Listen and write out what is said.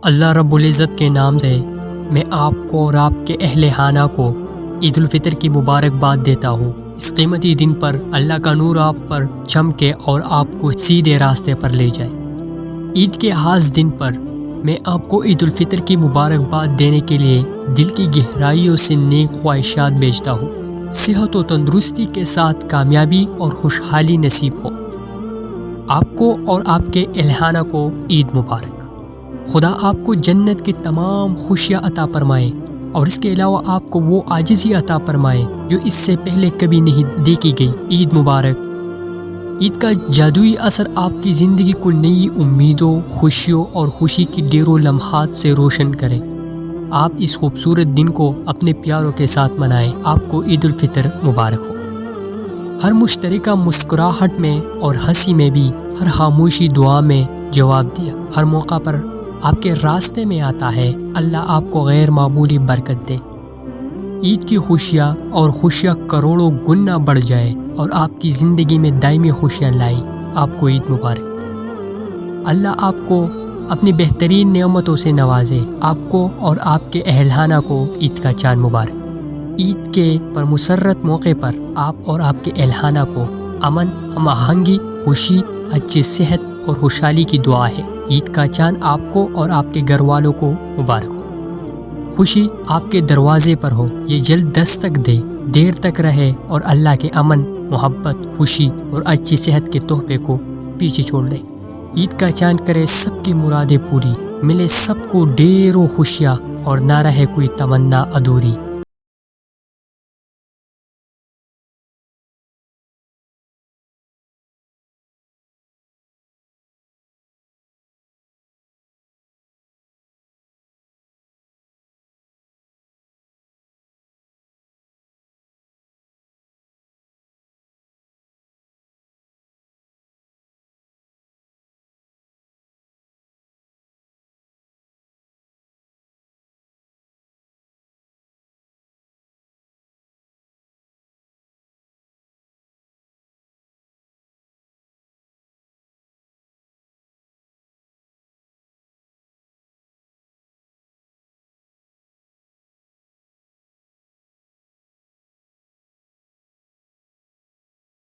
اللہ رب العزت کے نام سے میں آپ کو اور آپ کے اہل خانہ کو عید الفطر کی مبارکباد دیتا ہوں۔ اس قیمتی دن پر اللہ کا نور آپ پر چمکے اور آپ کو سیدھے راستے پر لے جائے۔ عید کے خاص دن پر میں آپ کو عید الفطر کی مبارکباد دینے کے لیے دل کی گہرائیوں سے نیک خواہشات بھیجتا ہوں۔ صحت و تندرستی کے ساتھ کامیابی اور خوشحالی نصیب ہو۔ آپ کو اور آپ کے اہل خانہ کو عید مبارک۔ خدا آپ کو جنت کی تمام خوشیاں عطا فرمائے اور اس کے علاوہ آپ کو وہ عاجزی عطا فرمائے جو اس سے پہلے کبھی نہیں دیکھی گئی۔ عید مبارک۔ عید کا جادوئی اثر آپ کی زندگی کو نئی امیدوں، خوشیوں اور خوشی کی ڈھیروں لمحات سے روشن کرے۔ آپ اس خوبصورت دن کو اپنے پیاروں کے ساتھ منائیں۔ آپ کو عید الفطر مبارک ہو۔ ہر مشترکہ مسکراہٹ میں اور ہنسی میں بھی ہر خاموشی دعا میں جواب دیا۔ ہر موقع پر آپ کے راستے میں آتا ہے۔ اللہ آپ کو غیر معمولی برکت دے۔ عید کی خوشیاں اور خوشیاں کروڑوں گنا بڑھ جائے اور آپ کی زندگی میں دائمی خوشیاں لائے۔ آپ کو عید مبارک۔ اللہ آپ کو اپنی بہترین نعمتوں سے نوازے۔ آپ کو اور آپ کے اہل خانہ کو عید کا چاند مبارک۔ عید کے پرمسرت موقع پر آپ اور آپ کے اہل خانہ کو امن، ہم آہنگی، خوشی، اچھی صحت اور خوشحالی کی دعا ہے۔ عید کا چاند آپ کو اور آپ کے گھر والوں کو مبارک ہو۔ خوشی آپ کے دروازے پر ہو، یہ جلد دستک دے، دیر تک رہے اور اللہ کے امن، محبت، خوشی اور اچھی صحت کے تحفے کو پیچھے چھوڑ دے۔ عید کا چاند کرے سب کی مرادیں پوری، ملے سب کو ڈھیروں خوشیاں اور نہ رہے کوئی تمنا ادھوری۔